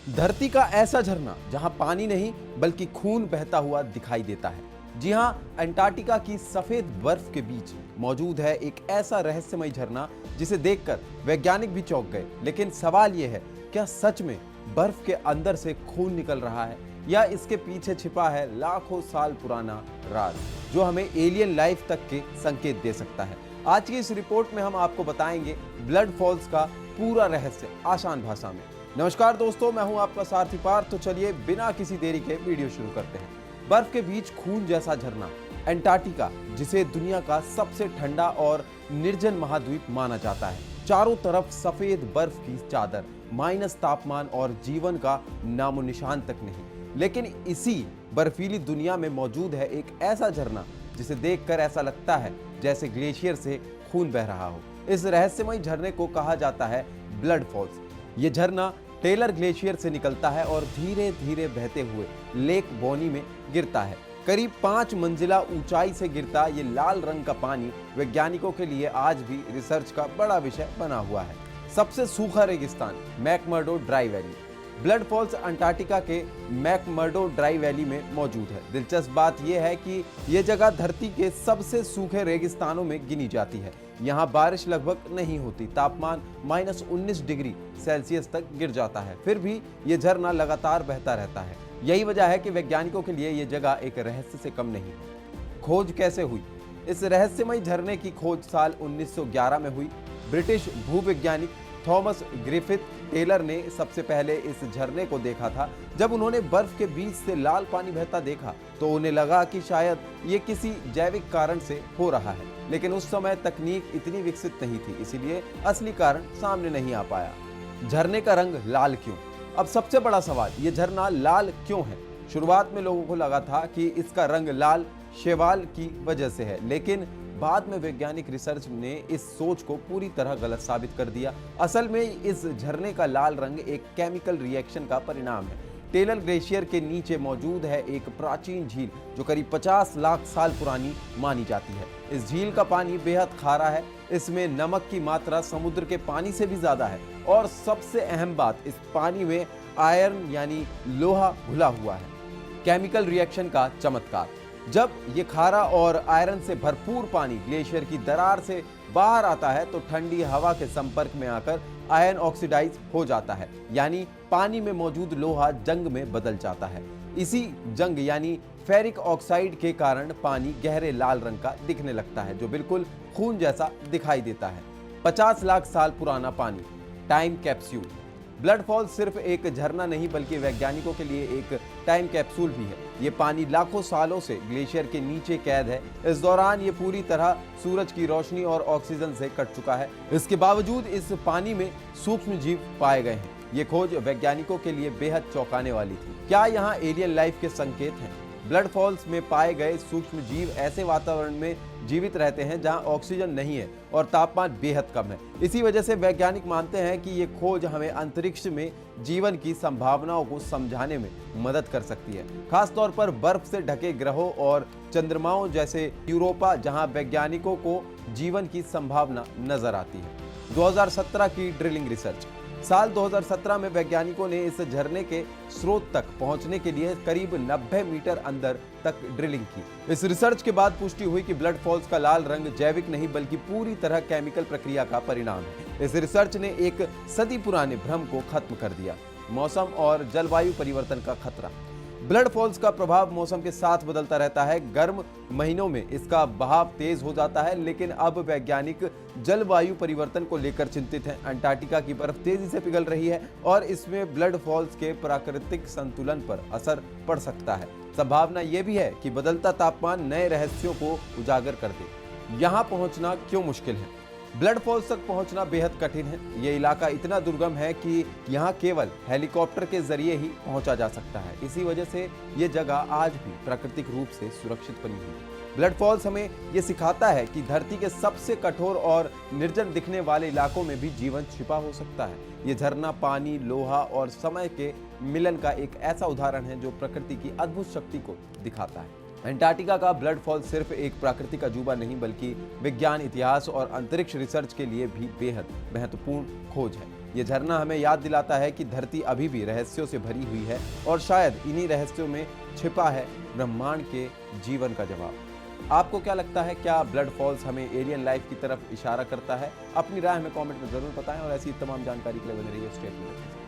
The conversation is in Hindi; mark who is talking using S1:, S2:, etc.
S1: धरती का ऐसा झरना जहां पानी नहीं बल्कि खून बहता हुआ दिखाई देता है। जी हां, अंटार्कटिका की सफेद बर्फ के बीच मौजूद है एक ऐसा रहस्यमय झरना जिसे देखकर वैज्ञानिक भी चौंक गए। लेकिन सवाल यह है, क्या सच में बर्फ के अंदर से खून निकल रहा है या इसके पीछे छिपा है लाखों साल पुराना राज जो हमें एलियन लाइफ तक के संकेत दे सकता है। आज की इस रिपोर्ट में हम आपको बताएंगे ब्लड फॉल्स का पूरा रहस्य आसान भाषा में। नमस्कार दोस्तों, मैं हूं आपका सारथी पार्थ। तो चलिए बिना किसी देरी के वीडियो शुरू करते हैं। बर्फ के बीच खून जैसा झरना अंटार्कटिका, जिसे दुनिया का सबसे ठंडा और निर्जन महाद्वीप माना जाता है। चारों तरफ सफेद बर्फ की चादर, माइनस तापमान और जीवन का नामो निशान तक नहीं। लेकिन इसी बर्फीली दुनिया में मौजूद है एक ऐसा झरना जिसे देखकर ऐसा लगता है जैसे ग्लेशियर से खून बह रहा हो। इस रहस्यमय झरने को कहा जाता है ब्लड फॉल्स। ये झरना टेलर ग्लेशियर से निकलता है और धीरे धीरे बहते हुए लेक बोनी में गिरता है। करीब 5 मंजिला ऊंचाई से गिरता ये लाल रंग का पानी वैज्ञानिकों के लिए आज भी रिसर्च का बड़ा विषय बना हुआ है। सबसे सूखा रेगिस्तान McMurdo Dry Valley. Blood Falls Antarctica के मैकमर्डो ड्राई वैली में मौजूद है। दिलचस्प बात यह है कि यह जगह धरती के सबसे सूखे रेगिस्तानों में गिनी जाती है। यहाँ बारिश लगभग नहीं होती, तापमान -19 डिग्री सेल्सियस तक गिर जाता है, फिर भी ये झरना लगातार बहता रहता है। यही वजह है कि वैज्ञानिकों के लिए ये जगह एक रहस्य से कम नहीं है। खोज कैसे हुई? इस रहस्यमय झरने की खोज साल 1911 में हुई। ब्रिटिश भूवैज्ञानिक थॉमस ग्रिफिथ टेलर ने सबसे पहले इस झरने को देखा था। जब उन्होंने बर्फ के बीच से लाल पानी बहता देखा तो उन्हें लगा कि शायद ये किसी जैविक कारण से हो रहा है। लेकिन उस समय तकनीक इतनी विकसित नहीं थी, इसीलिए असली कारण सामने नहीं आ पाया। झरने का रंग लाल क्यों? अब सबसे बड़ा सवाल, ये झरना लाल क्यों है? शुरुआत में लोगों को लगा था कि इसका रंग लाल शैवाल की वजह से है, लेकिन बाद में वैज्ञानिक रिसर्च ने इस सोच को पूरी तरह गलत साबित कर दिया। असल में इस झरने का लाल रंग एक केमिकल रिएक्शन का परिणाम है। टेलर ग्लेशियर के नीचे मौजूद है एक प्राचीन झील जो करीब 50 लाख साल पुरानी मानी जाती है। इस झील का पानी बेहद खारा है, इसमें नमक की मात्रा समुद्र के पानी से भी ज्यादा है और सबसे अहम बात, इस पानी में आयरन यानी लोहा घुला हुआ है। केमिकल रिएक्शन का चमत्कार। जब ये खारा और आयरन से भरपूर पानी ग्लेशियर की दरार से बाहर आता है तो ठंडी हवा के संपर्क में आकर आयरन ऑक्सीडाइज हो जाता है, यानी पानी में मौजूद लोहा जंग में बदल जाता है। इसी जंग यानी फेरिक ऑक्साइड के कारण पानी गहरे लाल रंग का दिखने लगता है, जो बिल्कुल खून जैसा दिखाई देता है। 50 लाख साल पुराना पानी, टाइम कैप्सूल। ब्लड फॉल्स सिर्फ एक झरना नहीं बल्कि वैज्ञानिकों के लिए एक टाइम कैप्सूल भी है। ये पानी लाखों सालों से ग्लेशियर के नीचे कैद है। इस दौरान ये पूरी तरह सूरज की रोशनी और ऑक्सीजन से कट चुका है। इसके बावजूद इस पानी में सूक्ष्म जीव पाए गए हैं। ये खोज वैज्ञानिकों के लिए बेहद चौंकाने वाली थी। क्या यहाँ एलियन लाइफ के संकेत हैं? ब्लड फॉल्स में पाए गए सूक्ष्म जीव ऐसे वातावरण में जीवित रहते हैं जहां ऑक्सीजन नहीं है और तापमान बेहद कम है। इसी वजह से वैज्ञानिक मानते हैं कि ये खोज हमें अंतरिक्ष में जीवन की संभावनाओं को समझाने में मदद कर सकती है, खासतौर पर बर्फ से ढके ग्रहों और चंद्रमाओं जैसे यूरोपा, जहां वैज्ञानिकों को जीवन की संभावना नजर आती है। 2017 की ड्रिलिंग रिसर्च। साल 2017 में वैज्ञानिकों ने इस झरने के स्रोत तक पहुंचने के लिए करीब 90 मीटर अंदर तक ड्रिलिंग की। इस रिसर्च के बाद पुष्टि हुई कि ब्लड फॉल्स का लाल रंग जैविक नहीं बल्कि पूरी तरह केमिकल प्रक्रिया का परिणाम है। इस रिसर्च ने एक सदी पुराने भ्रम को खत्म कर दिया। मौसम और जलवायु परिवर्तन का खतरा। ब्लड फॉल्स का प्रभाव मौसम के साथ बदलता रहता है। गर्म महीनों में इसका बहाव तेज हो जाता है, लेकिन अब वैज्ञानिक जलवायु परिवर्तन को लेकर चिंतित हैं। अंटार्कटिका की बर्फ तेजी से पिघल रही है और इसमें ब्लड फॉल्स के प्राकृतिक संतुलन पर असर पड़ सकता है। संभावना यह भी है कि बदलता तापमान नए रहस्यों को उजागर कर दे। यहाँ पहुंचना क्यों मुश्किल है? ब्लड फॉल्स तक पहुंचना बेहद कठिन है। ये इलाका इतना दुर्गम है कि यहाँ केवल हेलीकॉप्टर के जरिए ही पहुंचा जा सकता है। इसी वजह से ये जगह आज भी प्राकृतिक रूप से सुरक्षित बनी हुई है। ब्लड फॉल्स हमें ये सिखाता है कि धरती के सबसे कठोर और निर्जन दिखने वाले इलाकों में भी जीवन छिपा हो सकता है। ये झरना पानी, लोहा और समय के मिलन का एक ऐसा उदाहरण है जो प्रकृति की अद्भुत शक्ति को दिखाता है। अंटार्कटिका का ब्लड फॉल सिर्फ एक प्राकृतिक अजूबा नहीं बल्कि विज्ञान, इतिहास और अंतरिक्ष रिसर्च के लिए भी बेहद महत्वपूर्ण खोज है। ये झरना हमें याद दिलाता है कि धरती अभी भी रहस्यों से भरी हुई है और शायद इन्हीं रहस्यों में छिपा है ब्रह्मांड के जीवन का जवाब। आपको क्या लगता है, क्या ब्लड फॉल्स हमें एलियन लाइफ की तरफ इशारा करता है? अपनी राय हमें कमेंट में जरूर बताएं और ऐसी तमाम जानकारी के लिए बने रहिए स्टे ट्यून्ड।